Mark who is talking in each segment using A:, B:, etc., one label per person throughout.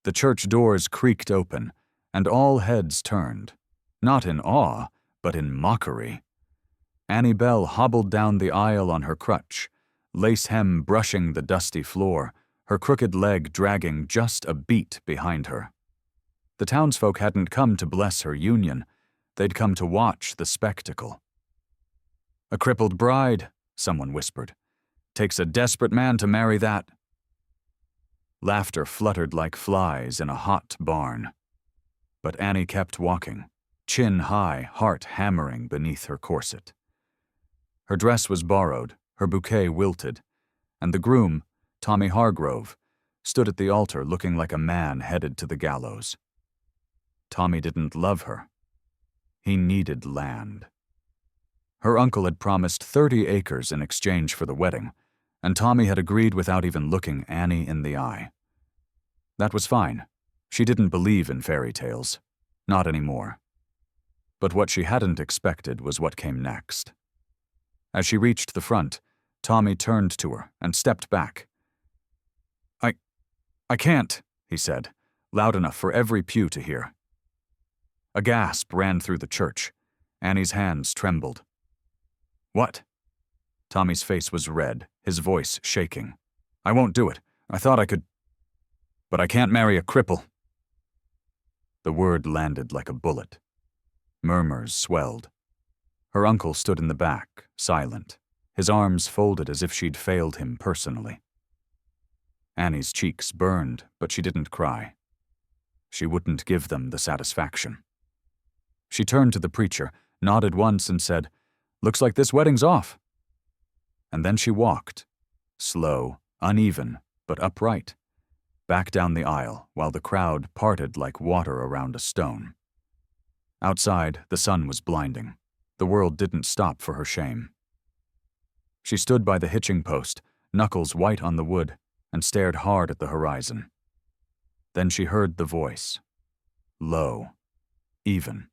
A: The church doors creaked open, and all heads turned, not in awe, but in mockery. Annie Bell hobbled down the aisle on her crutch, lace hem brushing the dusty floor, her crooked leg dragging just a beat behind her. The townsfolk hadn't come to bless her union. They'd come to watch the spectacle. "A crippled bride," someone whispered. "Takes a desperate man to marry that." Laughter fluttered like flies in a hot barn. But Annie kept walking, chin high, heart hammering beneath her corset. Her dress was borrowed, her bouquet wilted, and the groom, Tommy Hargrove, stood at the altar looking like a man headed to the gallows. Tommy didn't love her. He needed land. Her uncle had promised 30 acres in exchange for the wedding, and Tommy had agreed without even looking Annie in the eye. That was fine. She didn't believe in fairy tales. Not anymore. But what she hadn't expected was what came next. As she reached the front, Tommy turned to her and stepped back. I can't," he said, loud enough for every pew to hear. A gasp ran through the church. Annie's hands trembled. "What?" Tommy's face was red, his voice shaking. "I won't do it. I thought I could. But I can't marry a cripple." The word landed like a bullet. Murmurs swelled. Her uncle stood in the back, silent, his arms folded as if she'd failed him personally. Annie's cheeks burned, but she didn't cry. She wouldn't give them the satisfaction. She turned to the preacher, nodded once and said, "Looks like this wedding's off." And then she walked, slow, uneven, but upright, back down the aisle while the crowd parted like water around a stone. Outside, the sun was blinding. The world didn't stop for her shame. She stood by the hitching post, knuckles white on the wood, and stared hard at the horizon. Then she heard the voice. Low, even.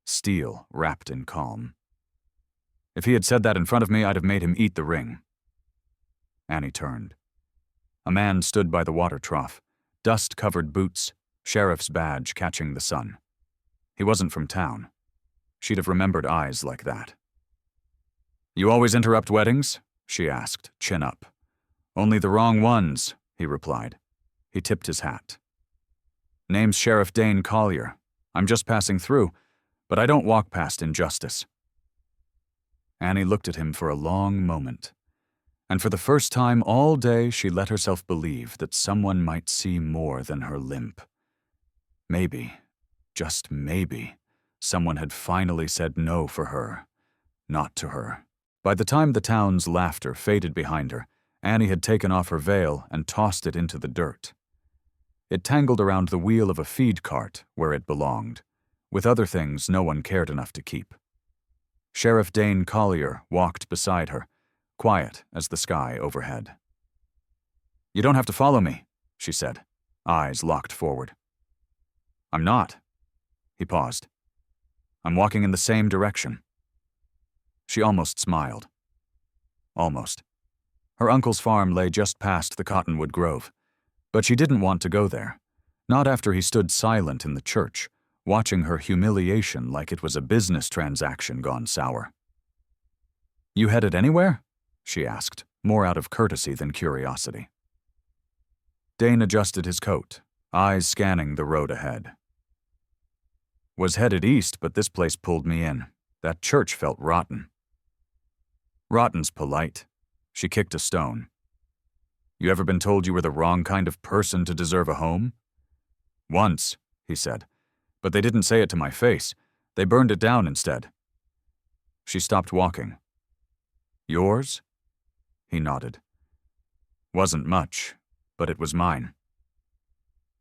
A: Steel wrapped in calm. If he had said that in front of me, I'd have made him eat the ring. Annie turned. A man stood by the water trough, dust-covered boots, sheriff's badge catching the sun. He wasn't from town. She'd have remembered eyes like that. "You always interrupt weddings?" she asked, chin up. "Only the wrong ones," he replied. He tipped his hat. "Name's Sheriff Dane Collier. I'm just passing through, but I don't walk past injustice." Annie looked at him for a long moment, and for the first time all day she let herself believe that someone might see more than her limp. Maybe, just maybe, someone had finally said no for her, not to her. By the time the town's laughter faded behind her, Annie had taken off her veil and tossed it into the dirt. It tangled around the wheel of a feed cart where it belonged, with other things no one cared enough to keep. Sheriff Dane Collier walked beside her, quiet as the sky overhead. "You don't have to follow me," she said, eyes locked forward. "I'm not." He paused. "I'm walking in the same direction." She almost smiled. Almost. Her uncle's farm lay just past the cottonwood grove, but she didn't want to go there, not after he stood silent in the church, watching her humiliation like it was a business transaction gone sour. "You headed anywhere?" she asked, more out of courtesy than curiosity. Dane adjusted his coat, eyes scanning the road ahead. "Was headed east, but this place pulled me in. That church felt rotten." "Rotten's polite." She kicked a stone. "You ever been told you were the wrong kind of person to deserve a home?" "Once," he said, "but they didn't say it to my face. They burned it down instead." She stopped walking. "Yours?" He nodded. "Wasn't much, but it was mine."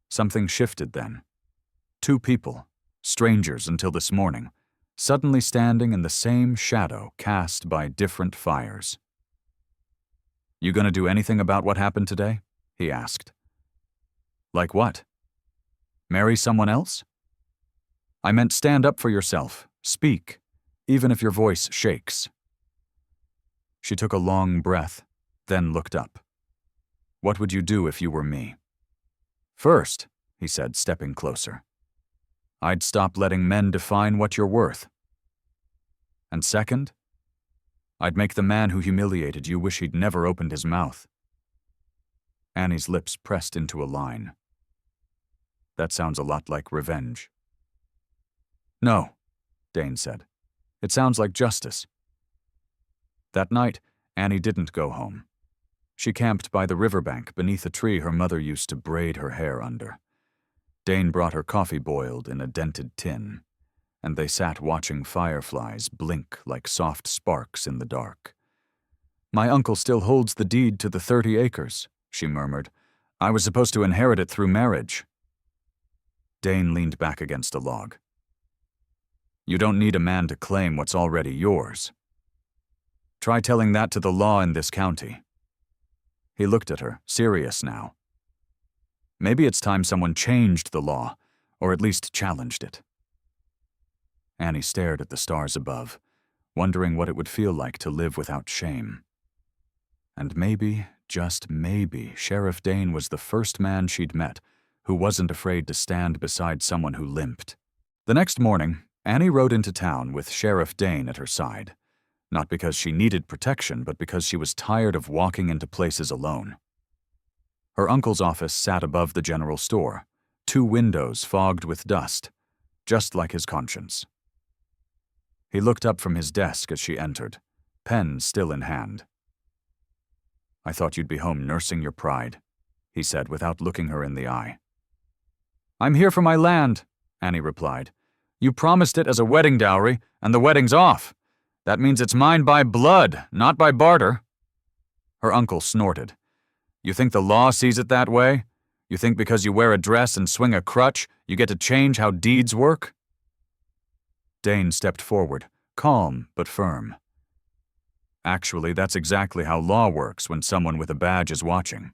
A: Something shifted then. Two people, strangers until this morning, suddenly standing in the same shadow cast by different fires. "You gonna do anything about what happened today?" he asked. "Like what? Marry someone else?" "I meant stand up for yourself, speak, even if your voice shakes." She took a long breath, then looked up. "What would you do if you were me?" First, he said, stepping closer, I'd stop letting men define what you're worth. And second, I'd make the man who humiliated you wish he'd never opened his mouth. Annie's lips pressed into a line. That sounds a lot like revenge. No, Dane said. It sounds like justice. That night, Annie didn't go home. She camped by the riverbank beneath a tree her mother used to braid her hair under. Dane brought her coffee boiled in a dented tin, and they sat watching fireflies blink like soft sparks in the dark. My uncle still holds the deed to the 30 acres, she murmured. I was supposed to inherit it through marriage. Dane leaned back against a log. You don't need a man to claim what's already yours. Try telling that to the law in this county. He looked at her, serious now. Maybe it's time someone changed the law, or at least challenged it. Annie stared at the stars above, wondering what it would feel like to live without shame. And maybe, just maybe, Sheriff Dane was the first man she'd met who wasn't afraid to stand beside someone who limped. The next morning, Annie rode into town with Sheriff Dane at her side, not because she needed protection, but because she was tired of walking into places alone. Her uncle's office sat above the general store, 2 windows fogged with dust, just like his conscience. He looked up from his desk as she entered, pen still in hand. I thought you'd be home nursing your pride, he said without looking her in the eye. I'm here for my land, Annie replied. You promised it as a wedding dowry, and the wedding's off. That means it's mine by blood, not by barter. Her uncle snorted. You think the law sees it that way? You think because you wear a dress and swing a crutch, you get to change how deeds work? Dane stepped forward, calm but firm. Actually, that's exactly how law works when someone with a badge is watching.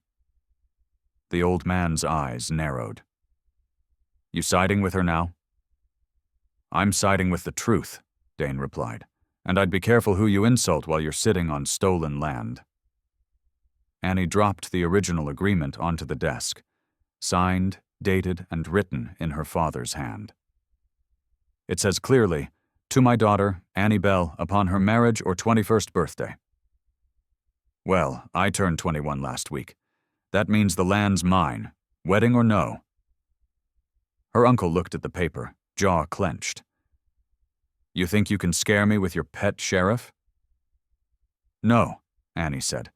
A: The old man's eyes narrowed. You siding with her now? I'm siding with the truth, Dane replied, and I'd be careful who you insult while you're sitting on stolen land. Annie dropped the original agreement onto the desk, signed, dated, and written in her father's hand. It says clearly, to my daughter, Annie Bell, upon her marriage or 21st birthday. Well, I turned 21 last week. That means the land's mine, wedding or no. Her uncle looked at the paper, jaw clenched. You think you can scare me with your pet sheriff? No, Annie said,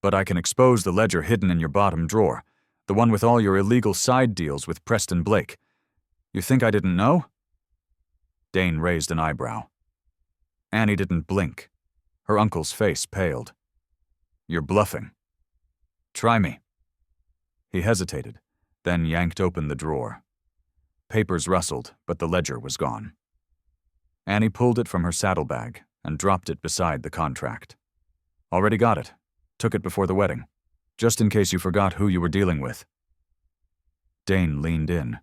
A: but I can expose the ledger hidden in your bottom drawer, the one with all your illegal side deals with Preston Blake. You think I didn't know? Dane raised an eyebrow. Annie didn't blink. Her uncle's face paled. You're bluffing. Try me. He hesitated, then yanked open the drawer. Papers rustled, but the ledger was gone. Annie pulled it from her saddlebag and dropped it beside the contract. Already got it. Took it before the wedding. Just in case you forgot who you were dealing with. Dane leaned in.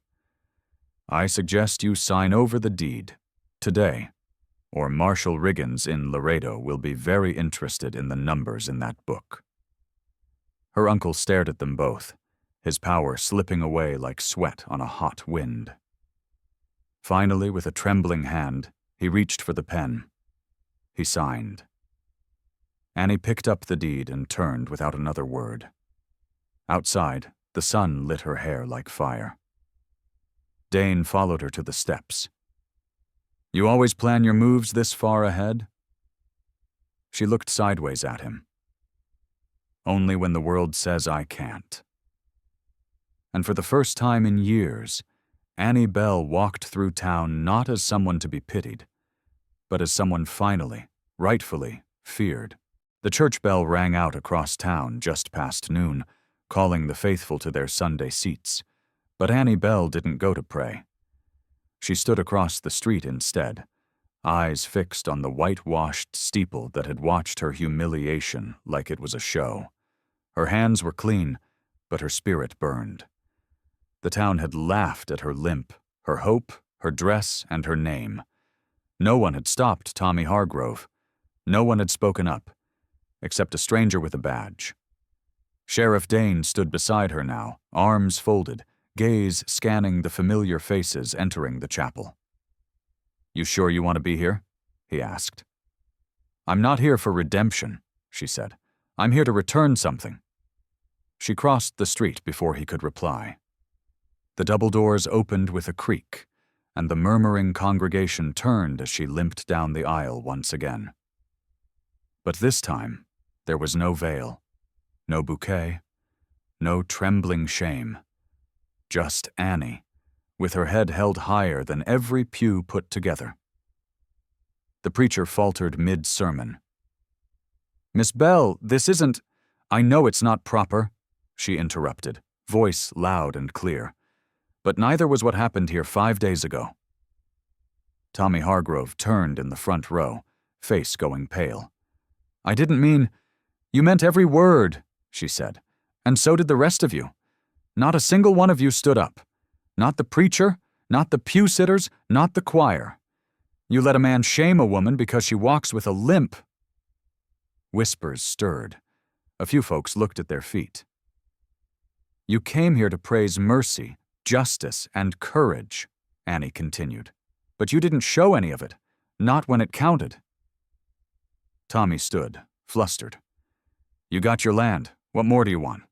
A: I suggest you sign over the deed. Today, or Marshal Riggins in Laredo will be very interested in the numbers in that book. Her uncle stared at them both, his power slipping away like sweat on a hot wind. Finally, with a trembling hand, he reached for the pen. He signed. Annie picked up the deed and turned without another word. Outside, the sun lit her hair like fire. Dane followed her to the steps. You always plan your moves this far ahead? She looked sideways at him. Only when the world says I can't. And for the first time in years, Annie Bell walked through town not as someone to be pitied, but as someone finally, rightfully, feared. The church bell rang out across town just past noon, calling the faithful to their Sunday seats. But Annie Bell didn't go to pray. She stood across the street instead, eyes fixed on the whitewashed steeple that had watched her humiliation like it was a show. Her hands were clean, but her spirit burned. The town had laughed at her limp, her hope, her dress, and her name. No one had stopped Tommy Hargrove. No one had spoken up, except a stranger with a badge. Sheriff Dane stood beside her now, arms folded, gaze scanning the familiar faces entering the chapel. "You sure you want to be here?" he asked. "I'm not here for redemption," she said. "I'm here to return something." She crossed the street before he could reply. The double doors opened with a creak, and the murmuring congregation turned as she limped down the aisle once again. But this time, there was no veil, no bouquet, no trembling shame. Just Annie, with her head held higher than every pew put together. The preacher faltered mid-sermon. "Miss Bell, this isn't—" "I know it's not proper," she interrupted, voice loud and clear. "But neither was what happened here 5 days ago." Tommy Hargrove turned in the front row, face going pale. "I didn't mean—" "You meant every word," she said. "And so did the rest of you. Not a single one of you stood up. Not the preacher, not the pew sitters, not the choir. You let a man shame a woman because she walks with a limp." Whispers stirred. A few folks looked at their feet. "You came here to praise mercy, justice, and courage," Annie continued. "But you didn't show any of it, not when it counted." Tommy stood, flustered. "You got your land. What more do you want?"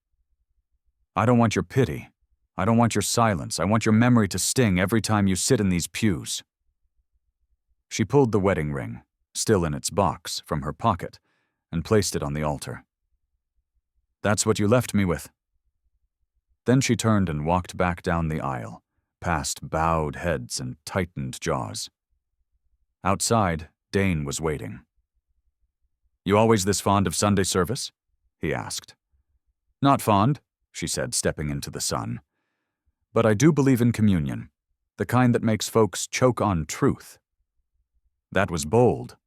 A: "I don't want your pity. I don't want your silence. I want your memory to sting every time you sit in these pews." She pulled the wedding ring, still in its box, from her pocket and placed it on the altar. "That's what you left me with." Then she turned and walked back down the aisle, past bowed heads and tightened jaws. Outside, Dane was waiting. "You always this fond of Sunday service?" he asked. "Not fond," she said, stepping into the sun. "But I do believe in communion, the kind that makes folks choke on truth." That was bold.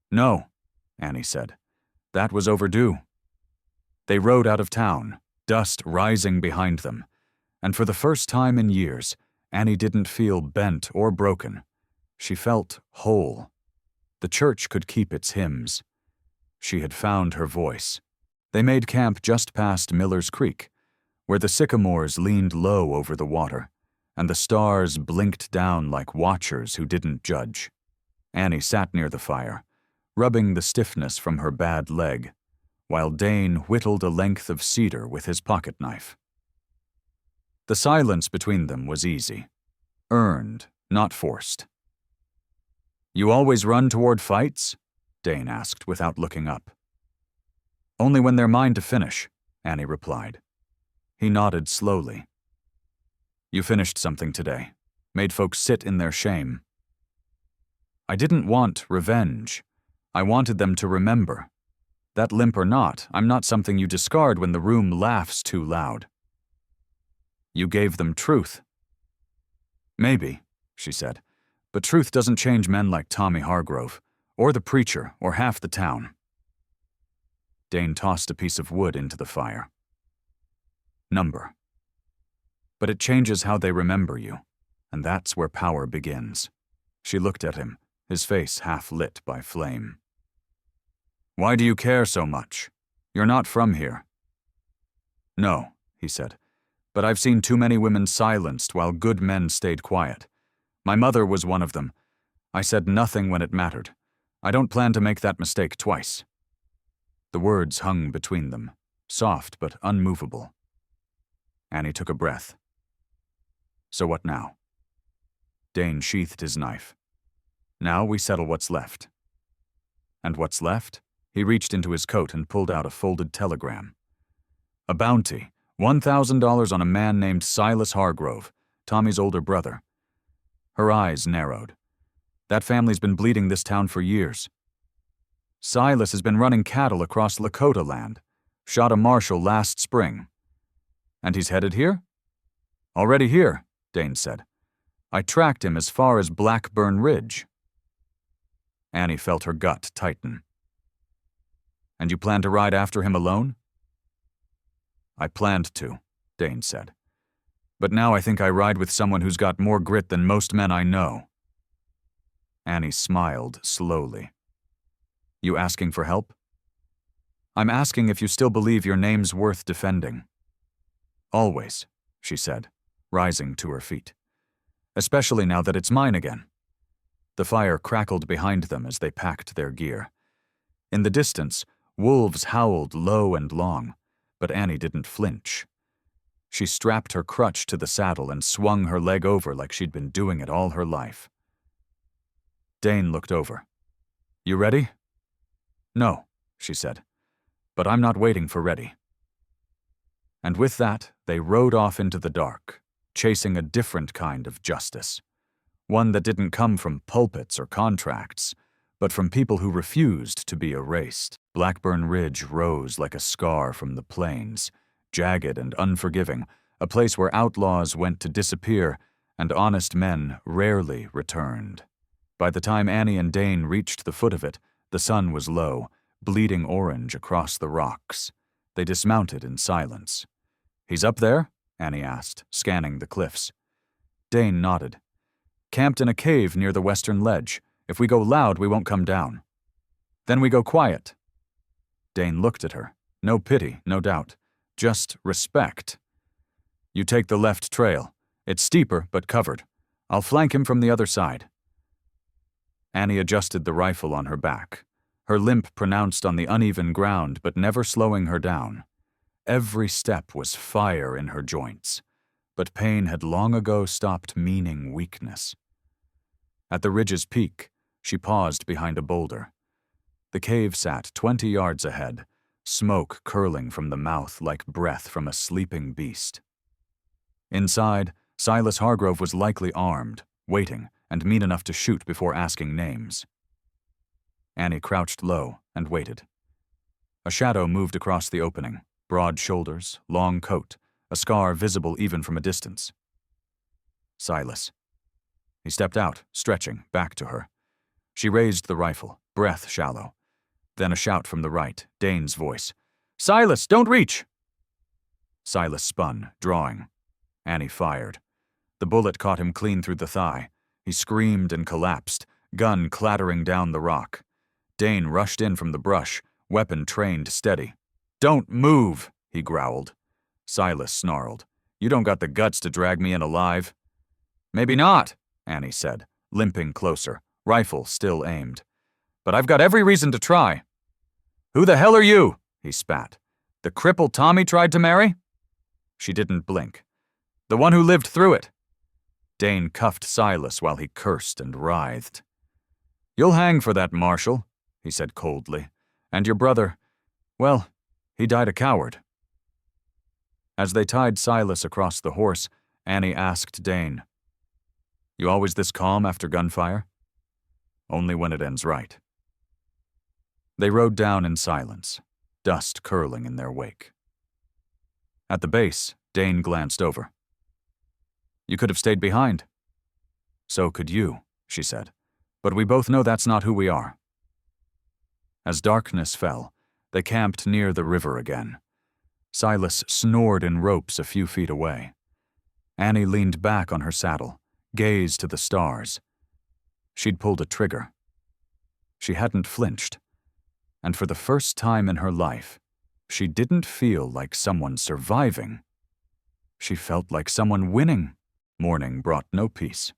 A: "No," Annie said. "That was overdue." They rode out of town, dust rising behind them, and for the first time in years, Annie didn't feel bent or broken. She felt whole. The church could keep its hymns. She had found her voice. They made camp just past Miller's Creek, where the sycamores leaned low over the water, and the stars blinked down like watchers who didn't judge. Annie sat near the fire, rubbing the stiffness from her bad leg, while Dane whittled a length of cedar with his pocket knife. The silence between them was easy, earned, not forced. "You always run toward fights?" Dane asked without looking up. "Only when they're mine to finish," Annie replied. He nodded slowly. "You finished something today, made folks sit in their shame." "I didn't want revenge. I wanted them to remember. That limp or not, I'm not something you discard when the room laughs too loud." "You gave them truth." "Maybe," she said, "but truth doesn't change men like Tommy Hargrove, or the preacher, or half the town." Dane tossed a piece of wood into the fire. "Number. But it changes how they remember you, and that's where power begins." She looked at him, his face half lit by flame. "Why do you care so much? You're not from here." "No," he said, "but I've seen too many women silenced while good men stayed quiet. My mother was one of them. I said nothing when it mattered. I don't plan to make that mistake twice." The words hung between them, soft but unmovable. Annie took a breath. "So what now?" Dane sheathed his knife. "Now we settle what's left." "And what's left?" He reached into his coat and pulled out a folded telegram. "A bounty, $1,000 on a man named Silas Hargrove, Tommy's older brother." Her eyes narrowed. "That family's been bleeding this town for years. Silas has been running cattle across Lakota land, shot a marshal last spring." "And he's headed here?" "Already here," Dane said. "I tracked him as far as Blackburn Ridge." Annie felt her gut tighten. "And you plan to ride after him alone?" "I planned to," Dane said. "But now I think I ride with someone who's got more grit than most men I know." Annie smiled slowly. "You asking for help?" "I'm asking if you still believe your name's worth defending." "Always," she said, rising to her feet. Especially now that it's mine again. The fire crackled behind them as they packed their gear. In the distance, wolves howled low and long, but Annie didn't flinch. She strapped her crutch to the saddle and swung her leg over like she'd been doing it all her life. Dane looked over. "You ready?" "No," she said, "but I'm not waiting for ready." And with that, they rode off into the dark, chasing a different kind of justice. One that didn't come from pulpits or contracts, but from people who refused to be erased. Blackburn Ridge rose like a scar from the plains, jagged and unforgiving, a place where outlaws went to disappear and honest men rarely returned. By the time Annie and Dane reached the foot of it, the sun was low, bleeding orange across the rocks. They dismounted in silence. "He's up there?" Annie asked, scanning the cliffs. Dane nodded. "Camped in a cave near the western ledge. If we go loud, we won't come down." "Then we go quiet." Dane looked at her. No pity, no doubt. Just respect. "You take the left trail. It's steeper, but covered. I'll flank him from the other side." Annie adjusted the rifle on her back, her limp pronounced on the uneven ground but never slowing her down. Every step was fire in her joints, but pain had long ago stopped meaning weakness. At the ridge's peak, she paused behind a boulder. The cave sat 20 yards ahead, smoke curling from the mouth like breath from a sleeping beast. Inside, Silas Hargrove was likely armed, waiting, and mean enough to shoot before asking names. Annie crouched low and waited. A shadow moved across the opening, broad shoulders, long coat, a scar visible even from a distance. Silas. He stepped out, stretching, back to her. She raised the rifle, breath shallow. Then a shout from the right, Dane's voice. "Silas, don't reach!" Silas spun, drawing. Annie fired. The bullet caught him clean through the thigh. He screamed and collapsed, gun clattering down the rock. Dane rushed in from the brush, weapon trained steady. "Don't move," he growled. Silas snarled. "You don't got the guts to drag me in alive." "Maybe not," Annie said, limping closer, rifle still aimed. "But I've got every reason to try." "Who the hell are you?" he spat. "The cripple Tommy tried to marry?" She didn't blink. "The one who lived through it." Dane cuffed Silas while he cursed and writhed. "You'll hang for that, Marshal," he said coldly. "And your brother, well, he died a coward." As they tied Silas across the horse, Annie asked Dane, "You always this calm after gunfire?" "Only when it ends right." They rode down in silence, dust curling in their wake. At the base, Dane glanced over. "You could have stayed behind." "So could you," she said. "But we both know that's not who we are." As darkness fell, they camped near the river again. Silas snored in ropes a few feet away. Annie leaned back on her saddle, gazed to the stars. She'd pulled a trigger. She hadn't flinched. And for the first time in her life, she didn't feel like someone surviving. She felt like someone winning. Morning brought no peace.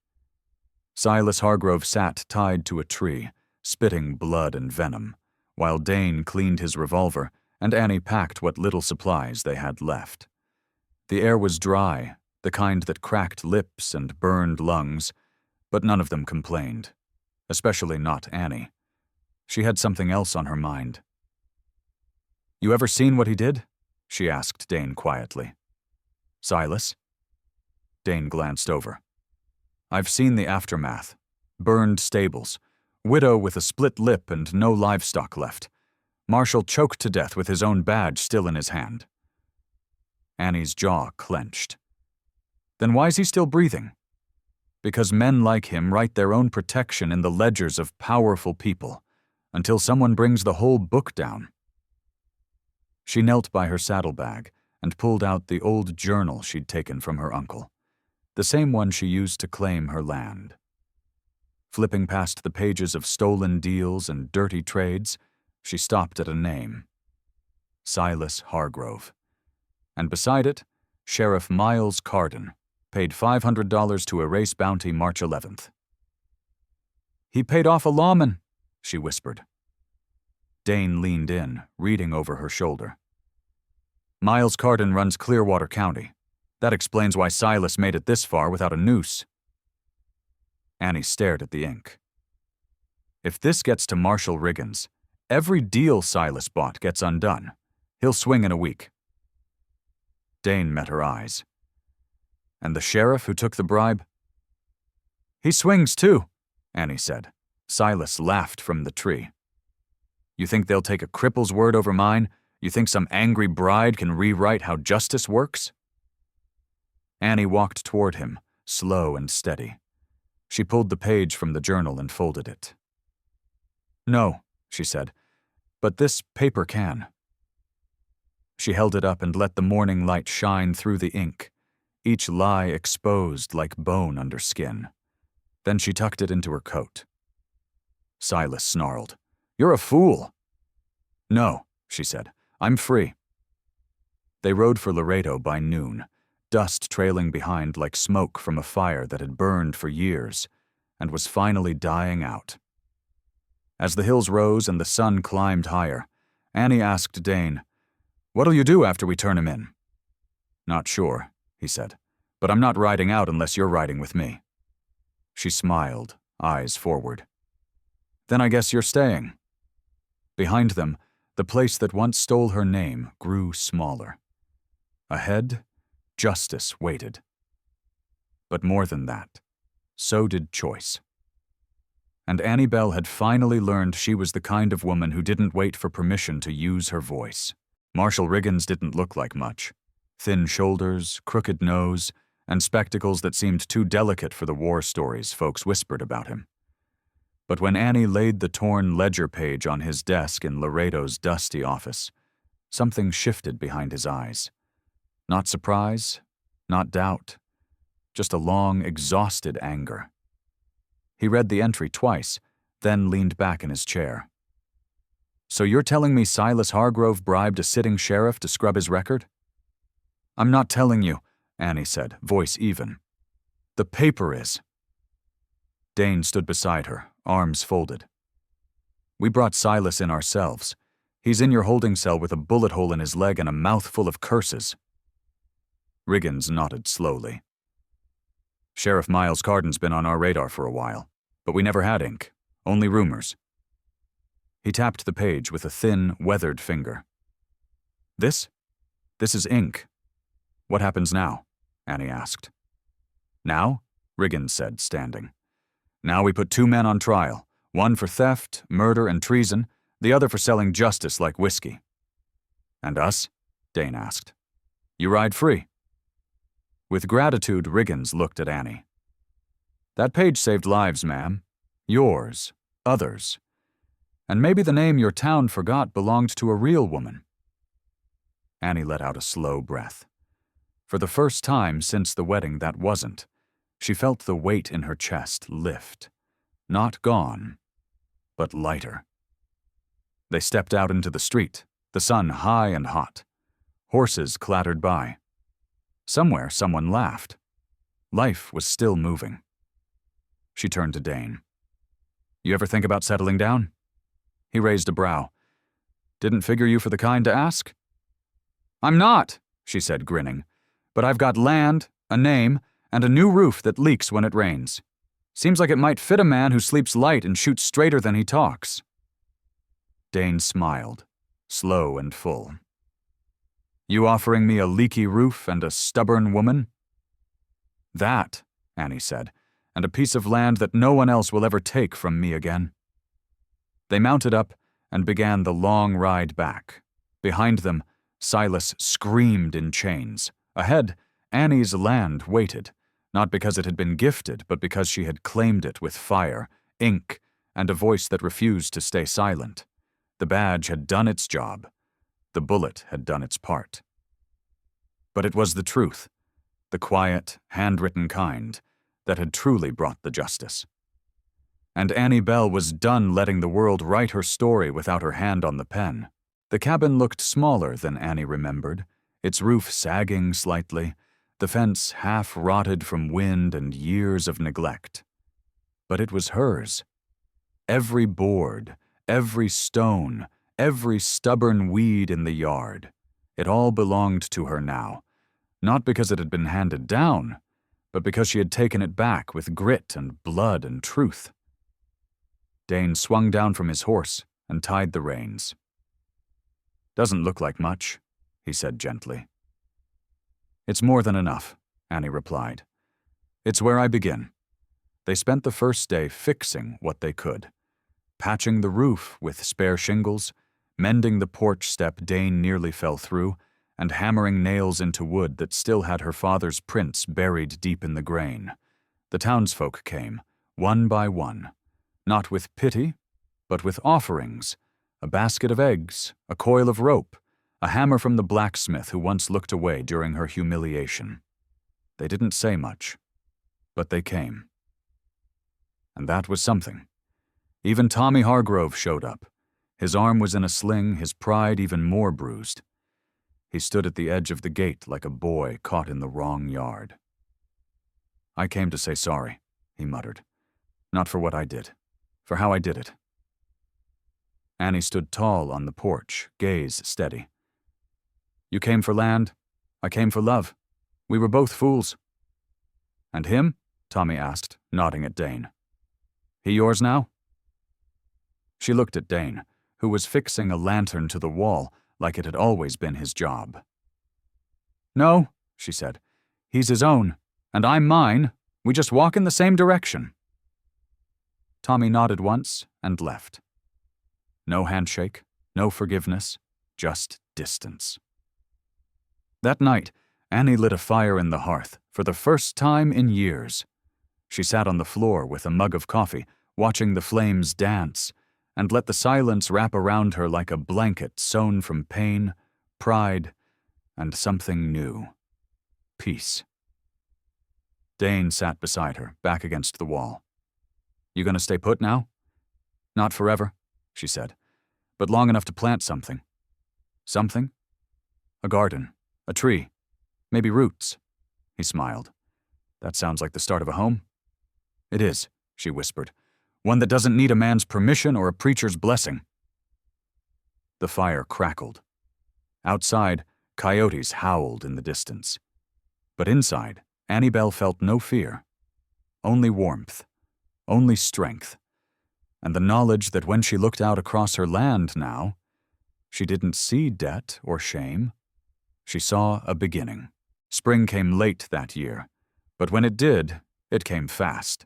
A: Silas Hargrove sat tied to a tree, spitting blood and venom, while Dane cleaned his revolver and Annie packed what little supplies they had left. The air was dry, the kind that cracked lips and burned lungs, but none of them complained, especially not Annie. She had something else on her mind. "You ever seen what he did?" she asked Dane quietly. "Silas?" Dane glanced over. "I've seen the aftermath. Burned stables. Widow with a split lip and no livestock left. Marshal choked to death with his own badge still in his hand." Annie's jaw clenched. "Then why's he still breathing?" "Because men like him write their own protection in the ledgers of powerful people, until someone brings the whole book down." She knelt by her saddlebag and pulled out the old journal she'd taken from her uncle, the same one she used to claim her land. Flipping past the pages of stolen deals and dirty trades, she stopped at a name. Silas Hargrove. And beside it, Sheriff Miles Carden, Paid $500 to erase bounty March 11th. He paid off a lawman, she whispered. Dane leaned in, reading over her shoulder. Miles Carden runs Clearwater County. That explains why Silas made it this far without a noose. Annie stared at the ink. If this gets to Marshall Riggins, every deal Silas bought gets undone. He'll swing in a week. Dane met her eyes. And the sheriff who took the bribe? He swings too, Annie said. Silas laughed from the tree. You think they'll take a cripple's word over mine? You think some angry bride can rewrite how justice works? Annie walked toward him, slow and steady. She pulled the page from the journal and folded it. No, she said, but this paper can. She held it up and let the morning light shine through the ink, each lie exposed like bone under skin. Then she tucked it into her coat. Silas snarled. You're a fool. No, she said. I'm free. They rode for Laredo by noon, dust trailing behind like smoke from a fire that had burned for years and was finally dying out. As the hills rose and the sun climbed higher, Annie asked Dane, What'll you do after we turn him in? Not sure, he said, but I'm not riding out unless you're riding with me. She smiled, eyes forward. Then I guess you're staying. Behind them, the place that once stole her name grew smaller. Ahead, justice waited. But more than that, so did choice. And Annie Bell had finally learned she was the kind of woman who didn't wait for permission to use her voice. Marshall Riggins didn't look like much. Thin shoulders, crooked nose, and spectacles that seemed too delicate for the war stories folks whispered about him. But when Annie laid the torn ledger page on his desk in Laredo's dusty office, something shifted behind his eyes. Not surprise, not doubt, just a long, exhausted anger. He read the entry twice, then leaned back in his chair. So you're telling me Silas Hargrove bribed a sitting sheriff to scrub his record? I'm not telling you, Annie said, voice even. The paper is. Dane stood beside her, arms folded. We brought Silas in ourselves. He's in your holding cell with a bullet hole in his leg and a mouthful of curses. Riggins nodded slowly. Sheriff Miles Carden's been on our radar for a while, but we never had ink, only rumors. He tapped the page with a thin, weathered finger. This is ink. What happens now? Annie asked. Now? Riggins said, standing. Now we put 2 men on trial, one for theft, murder, and treason, the other for selling justice like whiskey. And us? Dane asked. You ride free. With gratitude, Riggins looked at Annie. That page saved lives, ma'am. Yours, others. And maybe the name your town forgot belonged to a real woman. Annie let out a slow breath. For the first time since the wedding that wasn't, she felt the weight in her chest lift. Not gone, but lighter. They stepped out into the street, the sun high and hot. Horses clattered by. Somewhere someone laughed. Life was still moving. She turned to Dane. You ever think about settling down? He raised a brow. Didn't figure you for the kind to ask? I'm not, she said, grinning. But I've got land, a name, and a new roof that leaks when it rains. Seems like it might fit a man who sleeps light and shoots straighter than he talks. Dane smiled, slow and full. You offering me a leaky roof and a stubborn woman? That, Annie said, and a piece of land that no one else will ever take from me again. They mounted up and began the long ride back. Behind them, Silas screamed in chains. Ahead, Annie's land waited, not because it had been gifted, but because she had claimed it with fire, ink, and a voice that refused to stay silent. The badge had done its job. The bullet had done its part. But it was the truth, the quiet, handwritten kind, that had truly brought the justice. And Annie Bell was done letting the world write her story without her hand on the pen. The cabin looked smaller than Annie remembered, its roof sagging slightly, the fence half rotted from wind and years of neglect. But it was hers. Every board, every stone, every stubborn weed in the yard, it all belonged to her now, not because it had been handed down, but because she had taken it back with grit and blood and truth. Dane swung down from his horse and tied the reins. "Doesn't look like much," he said gently. "It's more than enough," Annie replied. "It's where I begin." They spent the first day fixing what they could, patching the roof with spare shingles, mending the porch step Dane nearly fell through, and hammering nails into wood that still had her father's prints buried deep in the grain. The townsfolk came, one by one, not with pity, but with offerings, a basket of eggs, a coil of rope, a hammer from the blacksmith who once looked away during her humiliation. They didn't say much, but they came. And that was something. Even Tommy Hargrove showed up. His arm was in a sling, his pride even more bruised. He stood at the edge of the gate like a boy caught in the wrong yard. "I came to say sorry," he muttered. "Not for what I did, for how I did it." Annie stood tall on the porch, gaze steady. "You came for land, I came for love. We were both fools." "And him?" Tommy asked, nodding at Dane. "He yours now?" She looked at Dane, who was fixing a lantern to the wall like it had always been his job. "No," she said. "He's his own, and I'm mine. We just walk in the same direction." Tommy nodded once and left. No handshake, no forgiveness, just distance. That night, Annie lit a fire in the hearth for the first time in years. She sat on the floor with a mug of coffee, watching the flames dance, and let the silence wrap around her like a blanket sewn from pain, pride, and something new. Peace. Dane sat beside her, back against the wall. "You gonna stay put now?" "Not forever," she said, "but long enough to plant something." "Something?" "A garden, a tree, maybe roots." He smiled. "That sounds like the start of a home." "It is," she whispered. "One that doesn't need a man's permission or a preacher's blessing." The fire crackled. Outside, coyotes howled in the distance. But inside, Annie Bell felt no fear. Only warmth. Only strength. And the knowledge that when she looked out across her land now, she didn't see debt or shame. She saw a beginning. Spring came late that year, but when it did, it came fast.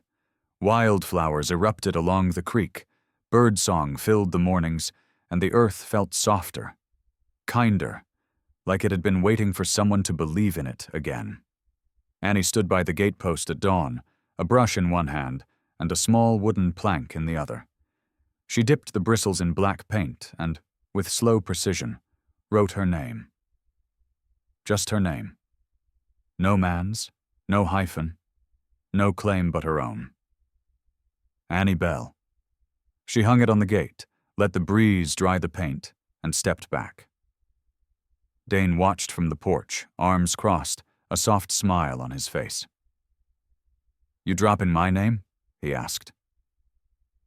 A: Wildflowers erupted along the creek, birdsong filled the mornings, and the earth felt softer, kinder, like it had been waiting for someone to believe in it again. Annie stood by the gatepost at dawn, a brush in one hand and a small wooden plank in the other. She dipped the bristles in black paint and, with slow precision, wrote her name. Just her name. No man's, no hyphen, no claim but her own. Annie Bell. She hung it on the gate, let the breeze dry the paint, and stepped back. Dane watched from the porch, arms crossed, a soft smile on his face. "You dropping my name?" he asked.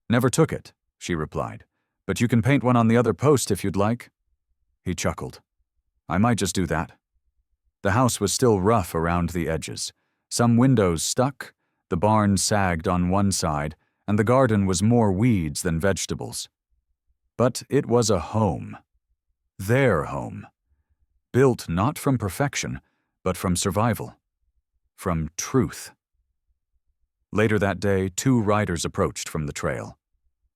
A: "Never took it," she replied, "but you can paint one on the other post if you'd like." He chuckled. "I might just do that." The house was still rough around the edges. Some windows stuck, the barn sagged on one side, and the garden was more weeds than vegetables. But it was a home. Their home. Built not from perfection, but from survival. From truth. Later that day, 2 riders approached from the trail.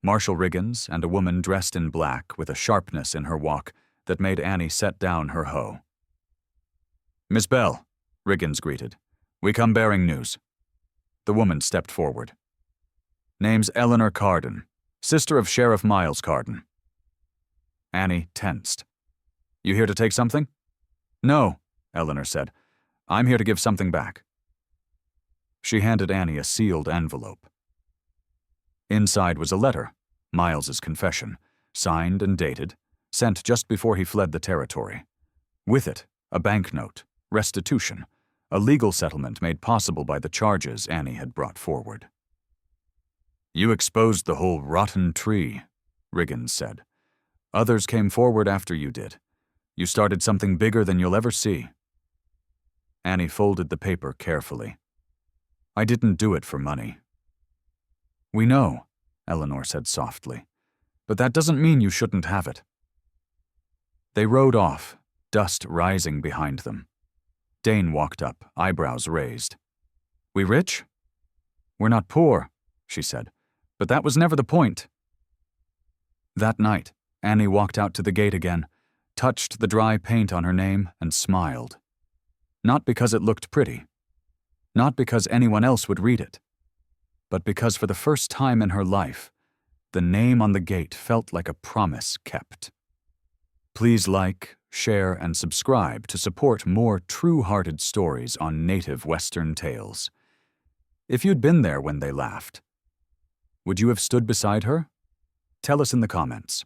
A: Marshal Riggins and a woman dressed in black with a sharpness in her walk that made Annie set down her hoe. "Miss Bell," Riggins greeted. "We come bearing news." The woman stepped forward. "Name's Eleanor Carden, sister of Sheriff Miles Carden." Annie tensed. "You here to take something?" "No," Eleanor said. "I'm here to give something back." She handed Annie a sealed envelope. Inside was a letter, Miles's confession, signed and dated, sent just before he fled the territory. With it, a banknote, restitution, a legal settlement made possible by the charges Annie had brought forward. "You exposed the whole rotten tree," Riggins said. "Others came forward after you did. You started something bigger than you'll ever see." Annie folded the paper carefully. "I didn't do it for money." "We know," Eleanor said softly, "but that doesn't mean you shouldn't have it." They rode off, dust rising behind them. Dane walked up, eyebrows raised. "We rich?" "We're not poor," she said, "but that was never the point." That night, Annie walked out to the gate again, touched the dry paint on her name, and smiled. Not because it looked pretty, not because anyone else would read it, but because for the first time in her life, the name on the gate felt like a promise kept. Please like, share, and subscribe to support more true-hearted stories on native Western tales. If you'd been there when they laughed, would you have stood beside her? Tell us in the comments.